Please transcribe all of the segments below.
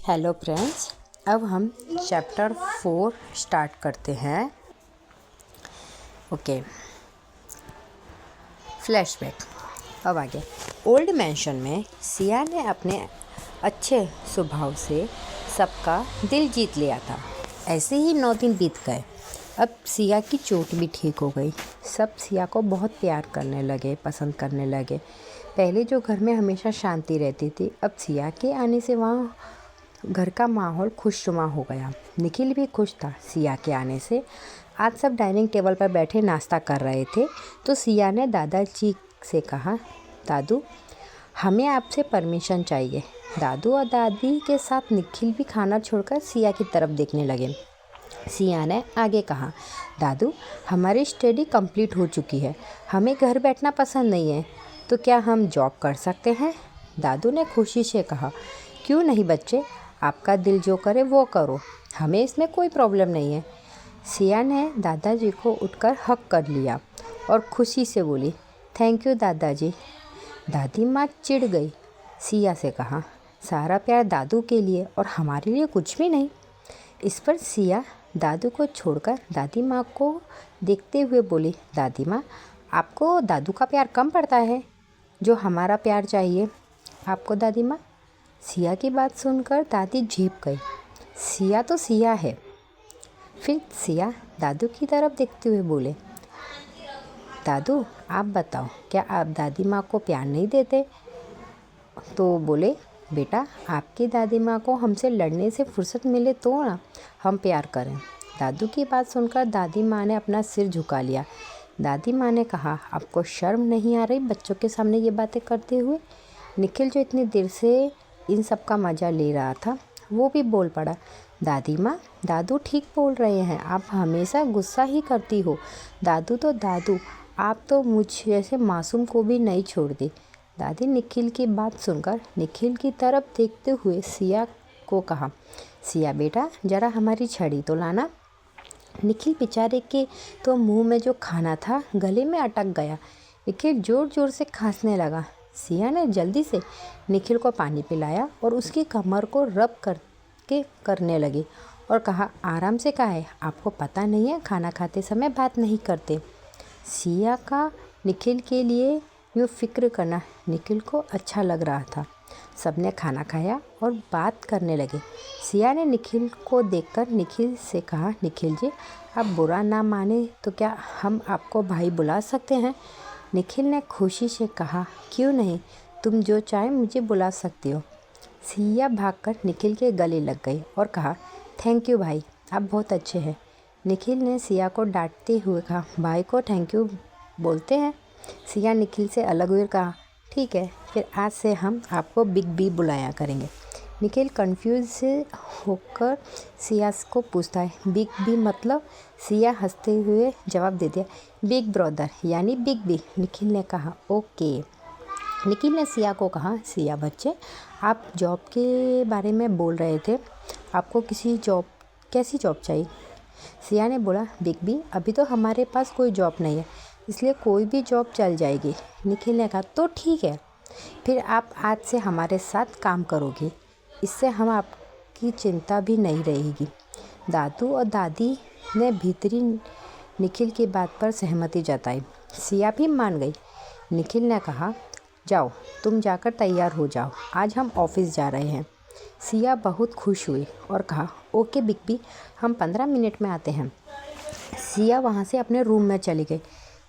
Hello friends, अब हम chapter 4 start करते हैं। Okay, flashback. अब आगे। ओल्ड मैंशन में सिया ने अपने अच्छे स्वभाव से सबका दिल जीत लिया था। ऐसे ही 9 दिन बीत गए। अब सिया की चोट भी ठीक हो गई। सब सिया को बहुत प्यार करने लगे, पसंद करने लगे। पहले जो घर में हमेशा शांति रहती थी, अब सिया के आने से वहाँ घर का माहौल खुशनुमा हो गया। निखिल भी खुश था सिया के आने से। आज सब डाइनिंग टेबल पर बैठे नाश्ता कर रहे थे तो सिया ने दादाजी से कहा, दादू हमें आपसे परमिशन चाहिए। दादू और दादी के साथ निखिल भी खाना छोड़कर सिया की तरफ देखने लगे। सिया ने आगे कहा, दादू हमारी स्टडी कंप्लीट हो चुकी है, हमें घर बैठना पसंद नहीं है, तो क्या हम जॉब कर सकते हैं? दादू ने खुशी से कहा, क्यों नहीं बच्चे, आपका दिल जो करे वो करो, हमें इसमें कोई प्रॉब्लम नहीं है। सिया ने दादाजी को उठकर हक कर लिया और खुशी से बोली, थैंक यू दादाजी। दादी माँ चिढ़ गई। सिया से कहा, सारा प्यार दादू के लिए और हमारे लिए कुछ भी नहीं। इस पर सिया दादू को छोड़कर दादी माँ को देखते हुए बोली, दादी माँ आपको दादू का प्यार कम पड़ता है जो हमारा प्यार चाहिए आपको दादी माँ। सिया की बात सुनकर दादी झेप गई। सिया तो सिया है। फिर सिया दादू की तरफ देखते हुए बोले, दादू आप बताओ, क्या आप दादी माँ को प्यार नहीं देते? तो बोले, बेटा आपकी दादी माँ को हमसे लड़ने से फुर्सत मिले तो ना हम प्यार करें। दादू की बात सुनकर दादी माँ ने अपना सिर झुका लिया। दादी माँ ने कहा, आपको शर्म नहीं आ रही बच्चों के सामने ये बातें करते हुए? निखिल जो इतनी देर से इन सब का मज़ा ले रहा था वो भी बोल पड़ा, दादी माँ दादू ठीक बोल रहे हैं, आप हमेशा गुस्सा ही करती हो। दादू तो दादू, आप तो मुझ जैसे मासूम को भी नहीं छोड़ती। दादी निखिल की बात सुनकर निखिल की तरफ देखते हुए सिया को कहा, सिया बेटा ज़रा हमारी छड़ी तो लाना। निखिल बेचारे के तो मुंह में जो खाना था गले में अटक गया। निखिल ज़ोर ज़ोर से खांसने लगा। सिया ने जल्दी से निखिल को पानी पिलाया और उसकी कमर को रब करके करने लगी और कहा, आराम से कहा है, आपको पता नहीं है खाना खाते समय बात नहीं करते। सिया का निखिल के लिए यूँ फिक्र करना निखिल को अच्छा लग रहा था। सबने खाना खाया और बात करने लगे। सिया ने निखिल को देखकर निखिल से कहा, निखिल जी आप बुरा ना माने तो क्या हम आपको भाई बुला सकते हैं? निखिल ने खुशी से कहा, क्यों नहीं, तुम जो चाहे मुझे बुला सकती हो। सिया भागकर निखिल के गले लग गई और कहा, थैंक यू भाई, आप बहुत अच्छे हैं। निखिल ने सिया को डांटते हुए कहा, भाई को थैंक यू बोलते हैं? सिया निखिल से अलग हुए कहा, ठीक है, फिर आज से हम आपको बिग बी बुलाया करेंगे। निखिल कंफ्यूज होकर सिया को पूछता है, बिग बी मतलब? सिया हंसते हुए जवाब दे दिया, बिग ब्रदर यानी बिग बी। निखिल ने कहा, ओके। निखिल ने सिया को कहा, सिया बच्चे आप जॉब के बारे में बोल रहे थे, आपको कैसी जॉब चाहिए? सिया ने बोला, बिग बी अभी तो हमारे पास कोई जॉब नहीं है, इसलिए कोई भी जॉब चल जाएगी। निखिल ने कहा, तो ठीक है, फिर आप आज से हमारे साथ काम करोगे, इससे हम आपकी चिंता भी नहीं रहेगी। दादू और दादी ने भीतरी निखिल की बात पर सहमति जताई। सिया भी मान गई। निखिल ने कहा, जाओ तुम जाकर तैयार हो जाओ, आज हम ऑफिस जा रहे हैं। सिया बहुत खुश हुई और कहा, ओके बिग बी, हम 15 मिनट में आते हैं। सिया वहाँ से अपने रूम में चली गई।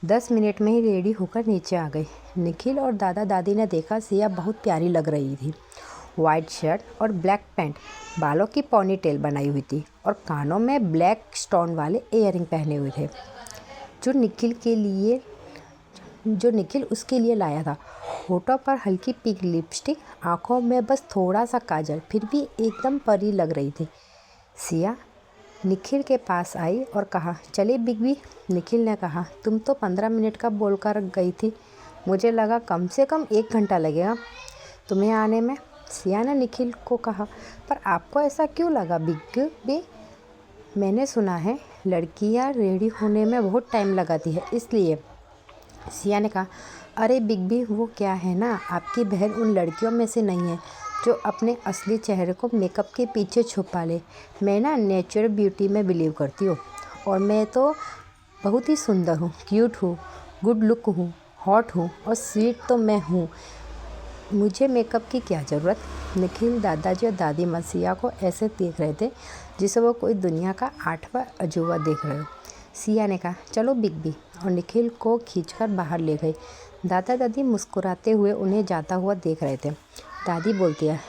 10 मिनट में ही रेडी होकर नीचे आ गई। निखिल और दादा दादी ने देखा सिया बहुत प्यारी लग रही थी। वाइट शर्ट और ब्लैक पैंट, बालों की पॉनी टेल बनाई हुई थी और कानों में ब्लैक स्टोन वाले इयररिंग पहने हुए थे जो निखिल उसके लिए लाया था। होठों पर हल्की पिंक लिपस्टिक, आँखों में बस थोड़ा सा काजल, फिर भी एकदम परी लग रही थी। सिया निखिल के पास आई और कहा, चलिए बिग बी। निखिल ने कहा, तुम तो 15 मिनट का बोलकर गई थी, मुझे लगा कम से कम 1 घंटा लगेगा तुम्हें आने में। सिया ने निखिल को कहा, पर आपको ऐसा क्यों लगा बिग बी? मैंने सुना है लड़कियां रेडी होने में बहुत टाइम लगाती है, इसलिए। सिया ने कहा, अरे बिग बी वो क्या है ना, आपकी बहन उन लड़कियों में से नहीं है जो अपने असली चेहरे को मेकअप के पीछे छुपा ले। मैं ना नेचुरल ब्यूटी में बिलीव करती हूँ और मैं तो बहुत ही सुंदर हूँ, क्यूट हूँ, गुड लुक हूँ, हॉट हूँ और स्वीट तो मैं हूँ। मुझे मेकअप की क्या ज़रूरत। निखिल दादाजी और दादी माँ सिया को ऐसे देख रहे थे जिसे वो कोई दुनिया का 8वां अजूबा देख रहे हो। सिया ने कहा, चलो बिग बी, और निखिल को खींचकर बाहर ले गई। दादा दादी मुस्कुराते हुए उन्हें जाता हुआ देख रहे थे। दादी बोलती है,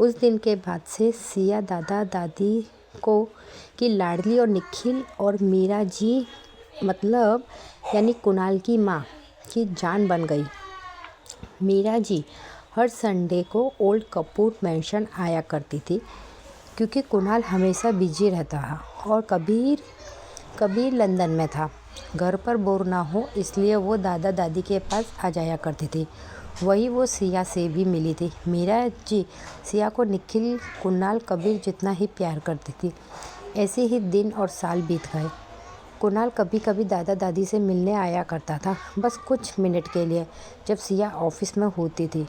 उस दिन के बाद से सिया दादा दादी को की लाडली और निखिल और मीरा जी मतलब यानी कुणाल की माँ की जान बन गई। मीरा जी हर संडे को ओल्ड कपूर मैंशन आया करती थी क्योंकि कुणाल हमेशा बिजी रहता था और कबीर लंदन में था। घर पर बोर ना हो इसलिए वो दादा दादी के पास आ जाया करती थी। वही वो सिया से भी मिली थी। मीरा जी सिया को निखिल कुणाल कबीर जितना ही प्यार करती थी। ऐसे ही दिन और साल बीत गए। कुणाल कभी कभी दादा दादी से मिलने आया करता था, बस कुछ मिनट के लिए, जब सिया ऑफिस में होती थी।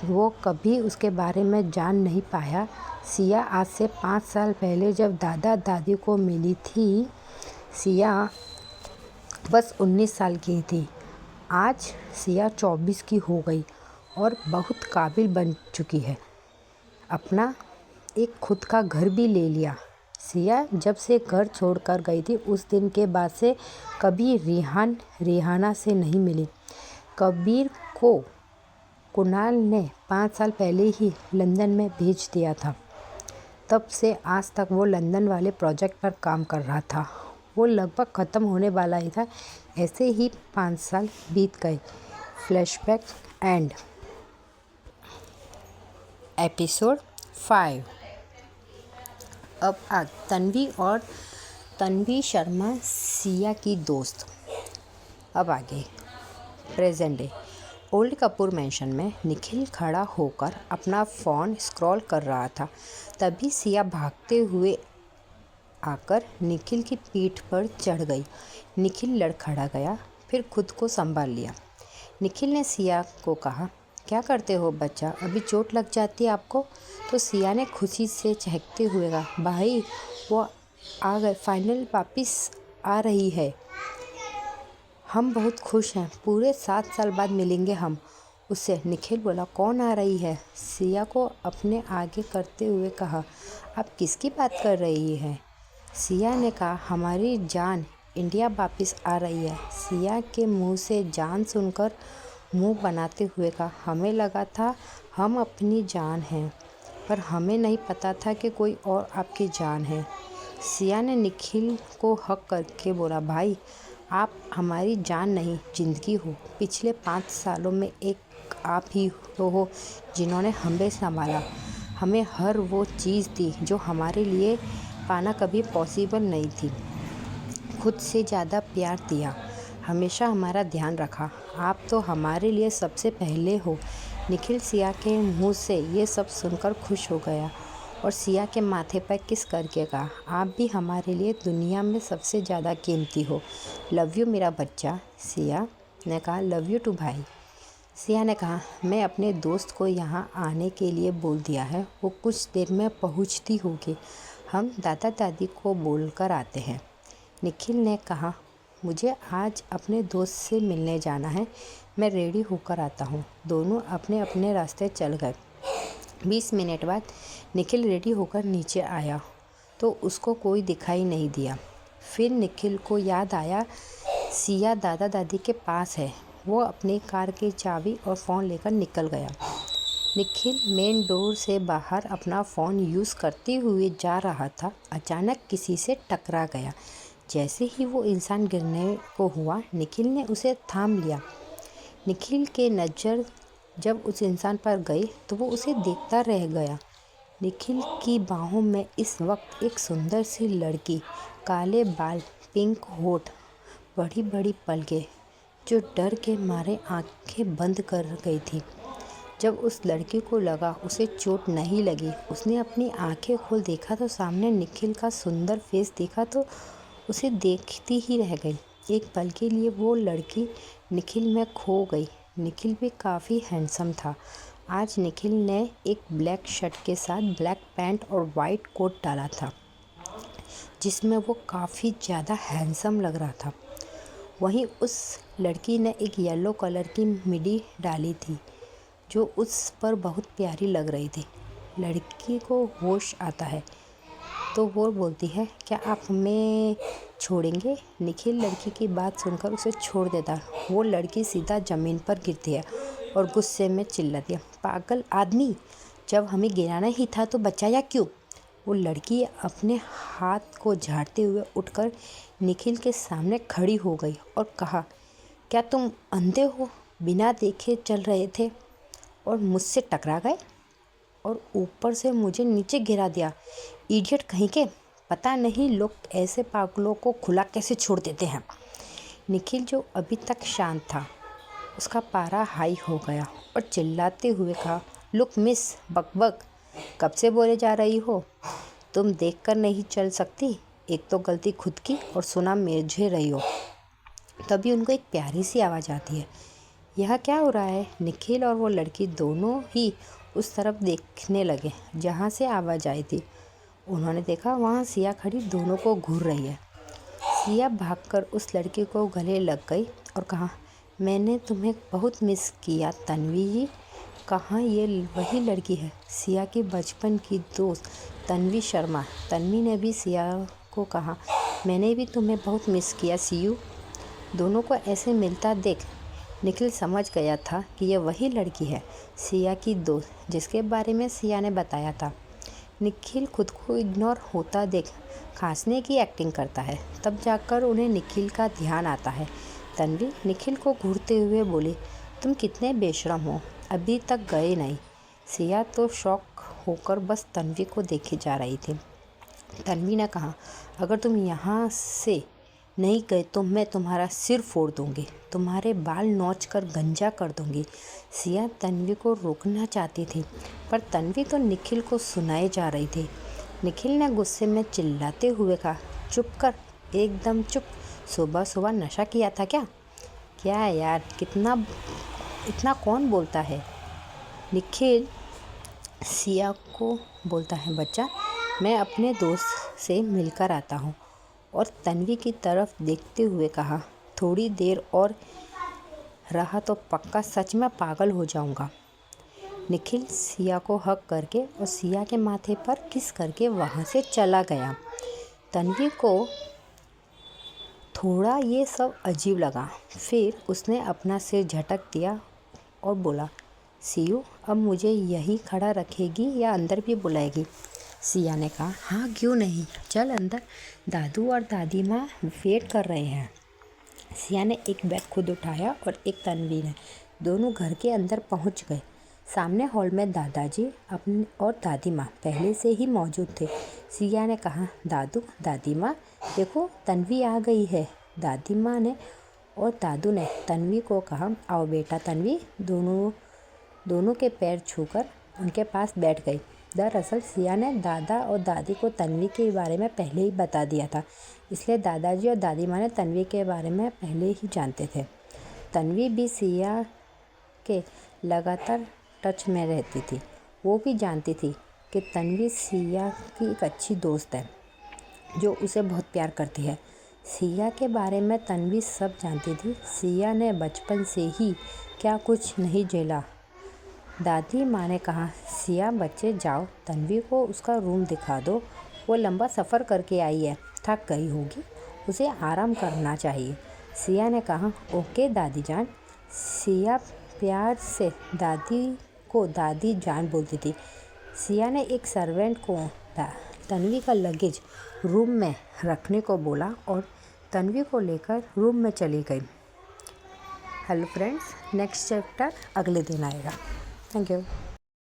वो कभी उसके बारे में जान नहीं पाया। सिया आज से 5 साल पहले जब दादा दादी को मिली थी, सिया बस 19 साल की थी। आज सिया 24 की हो गई और बहुत काबिल बन चुकी है। अपना एक खुद का घर भी ले लिया। सिया जब से घर छोड़कर गई थी उस दिन के बाद से कभी रिहाना से नहीं मिली। कबीर को कुणाल ने 5 साल पहले ही लंदन में भेज दिया था। तब से आज तक वो लंदन वाले प्रोजेक्ट पर काम कर रहा था। वो लगभग ख़त्म होने वाला ही था। ऐसे ही 5 साल बीत गए। Flashback and episode 5। अब तन्वी शर्मा सिया की दोस्त। अब आगे present day. Old Kapoor mention में निखिल खड़ा होकर अपना फ़ोन स्क्रॉल कर रहा था। तभी सिया भागते हुए आकर निखिल की पीठ पर चढ़ गई। निखिल लड़खड़ा गया, फिर खुद को संभाल लिया। निखिल ने सिया को कहा, क्या करते हो बच्चा, अभी चोट लग जाती है आपको? तो सिया ने खुशी से चहकते हुए कहा, भाई वो आ गए, फाइनल वापस आ रही है। हम बहुत खुश हैं, पूरे 7 साल बाद मिलेंगे हम उससे। निखिल बोला, कौन आ रही है? सिया को अपने आगे करते हुए कहा, आप किसकी बात कर रही हैं? सिया ने कहा, हमारी जान इंडिया वापस आ रही है। सिया के मुंह से जान सुनकर मुंह बनाते हुए कहा, हमें लगा था हम अपनी जान हैं, पर हमें नहीं पता था कि कोई और आपकी जान है। सिया ने निखिल को हक करके बोला, भाई आप हमारी जान नहीं जिंदगी हो। पिछले 5 सालों में एक आप ही तो हो जिन्होंने हमें संभाला, हमें हर वो चीज़ दी जो हमारे लिए पाना कभी पॉसिबल नहीं थी। खुद से ज़्यादा प्यार दिया, हमेशा हमारा ध्यान रखा। आप तो हमारे लिए सबसे पहले हो। निखिल सिया के मुंह से ये सब सुनकर खुश हो गया और सिया के माथे पर किस करके कहा, आप भी हमारे लिए दुनिया में सबसे ज़्यादा कीमती हो। लव यू मेरा बच्चा। सिया ने कहा, लव यू टू भाई। सिया ने कहा, मैं अपने दोस्त को यहाँ आने के लिए बोल दिया है, वो कुछ देर में पहुँचती होगी। हम दादा दादी को बोल कर आते हैं। निखिल ने कहा, मुझे आज अपने दोस्त से मिलने जाना है, मैं रेडी होकर आता हूँ। दोनों अपने अपने रास्ते चल गए। 20 मिनट बाद निखिल रेडी होकर नीचे आया तो उसको कोई दिखाई नहीं दिया। फिर निखिल को याद आया सिया दादा दादी के पास है। वो अपनी कार की चाबी और फ़ोन लेकर निकल गया। निखिल मेन डोर से बाहर अपना फ़ोन यूज़ करते हुए जा रहा था। अचानक किसी से टकरा गया। जैसे ही वो इंसान गिरने को हुआ, निखिल ने उसे थाम लिया। निखिल के नज़र जब उस इंसान पर गई तो वो उसे देखता रह गया। निखिल की बाहों में इस वक्त एक सुंदर सी लड़की, काले बाल, पिंक होठ, बड़ी बड़ी पलकें, जो डर के मारे आंखें बंद कर गई थी। जब उस लड़की को लगा उसे चोट नहीं लगी, उसने अपनी आंखें खोल देखा तो सामने निखिल का सुंदर फेस देखा तो उसे देखती ही रह गई। एक पल के लिए वो लड़की निखिल में खो गई। निखिल भी काफ़ी हैंडसम था। आज निखिल ने एक ब्लैक शर्ट के साथ ब्लैक पैंट और वाइट कोट डाला था, जिसमें वो काफ़ी ज़्यादा हैंडसम लग रहा था। वहीं उस लड़की ने एक येलो कलर की मिडी डाली थी, जो उस पर बहुत प्यारी लग रही थी। लड़की को होश आता है तो वो बोलती है, क्या आप हमें छोड़ेंगे? निखिल लड़की की बात सुनकर उसे छोड़ देता है। वो लड़की सीधा ज़मीन पर गिरती है और गुस्से में चिल्लाती है, पागल आदमी, जब हमें गिराना ही था तो बचाया क्यों? वो लड़की अपने हाथ को झाड़ते हुए उठकर निखिल के सामने खड़ी हो गई और कहा, क्या तुम अंधे हो? बिना देखे चल रहे थे और मुझसे टकरा गए और ऊपर से मुझे नीचे गिरा दिया। इडियट कहीं के, पता नहीं लोग ऐसे पागलों को खुला कैसे छोड़ देते हैं। निखिल जो अभी तक शांत था, उसका पारा हाई हो गया और चिल्लाते हुए कहा, लुक मिस बकबक, कब से बोले जा रही हो? तुम देखकर नहीं चल सकती? एक तो गलती खुद की और सुना मुझे रही हो। तभी उनको एक प्यारी सी आवाज़ आती है, यह क्या हो रहा है? निखिल और वो लड़की दोनों ही उस तरफ देखने लगे जहाँ से आवाज़ आई थी। उन्होंने देखा वहाँ सिया खड़ी दोनों को घूर रही है। सिया भागकर उस लड़की को गले लग गई और कहा, मैंने तुम्हें बहुत मिस किया तन्वी जी। कहाँ ये वही लड़की है, सिया की बचपन की दोस्त तन्वी शर्मा। तन्वी ने भी सिया को कहा, मैंने भी तुम्हें बहुत मिस किया सियू। दोनों को ऐसे मिलता देख निखिल समझ गया था कि यह वही लड़की है, सिया की दोस्त, जिसके बारे में सिया ने बताया था। निखिल खुद को इग्नोर होता देख खांसने की एक्टिंग करता है। तब जाकर उन्हें निखिल का ध्यान आता है। तन्वी निखिल को घूरते हुए बोली, तुम कितने बेशरम हो, अभी तक गए नहीं। सिया तो शॉक होकर बस तन्वी को देखे जा रही थी। तन्वी ने कहा, अगर तुम यहाँ से नहीं गए तो मैं तुम्हारा सिर फोड़ दूंगी, तुम्हारे बाल नोच कर गंजा कर दूंगी। सिया तन्वी को रोकना चाहती थी, पर तन्वी तो निखिल को सुनाए जा रही थी। निखिल ने गुस्से में चिल्लाते हुए कहा, चुप कर, एकदम चुप। सुबह सुबह नशा किया था क्या? क्या यार, इतना कौन बोलता है? निखिल सिया को बोलता है, बच्चा, मैं अपने दोस्त से मिलकर आता हूँ। और तन्वी की तरफ देखते हुए कहा, थोड़ी देर और रहा तो पक्का सच में पागल हो जाऊंगा। निखिल सिया को हक करके और सिया के माथे पर किस करके वहाँ से चला गया। तन्वी को थोड़ा ये सब अजीब लगा। फिर उसने अपना सिर झटक दिया और बोला, सियू, अब मुझे यहीं खड़ा रखेगी या अंदर भी बुलाएगी? सिया ने कहा, हाँ क्यों नहीं, चल अंदर, दादू और दादी माँ वेट कर रहे हैं। सिया ने एक बैग खुद उठाया और एक तन्वी ने। दोनों घर के अंदर पहुंच गए। सामने हॉल में दादाजी अपने और दादी माँ पहले से ही मौजूद थे। सिया ने कहा, दादू दादी माँ देखो, तन्वी आ गई है। दादी माँ ने और दादू ने तन्वी को कहा, आओ बेटा तन्वी। दोनों के पैर छूकर उनके पास बैठ गई। दरअसल सिया ने दादा और दादी को तन्वी के बारे में पहले ही बता दिया था, इसलिए दादाजी और दादी माँ ने तन्वी के बारे में पहले ही जानते थे। तन्वी भी सिया के लगातार टच में रहती थी। वो भी जानती थी कि तन्वी सिया की एक अच्छी दोस्त है जो उसे बहुत प्यार करती है। सिया के बारे में तन्वी सब जानती थी। सिया ने बचपन से ही क्या कुछ नहीं झेला। दादी माँ ने कहा, सिया बच्चे जाओ, तन्वी को उसका रूम दिखा दो। वो लंबा सफ़र करके आई है, थक गई होगी, उसे आराम करना चाहिए। सिया ने कहा, ओके दादी जान। सिया प्यार से दादी को दादी जान बोलती थी। सिया ने एक सर्वेंट को तन्वी का लगेज रूम में रखने को बोला और तन्वी को लेकर रूम में चली गई। हेलो फ्रेंड्स, नेक्स्ट चैप्टर अगले दिन आएगा। Thank you.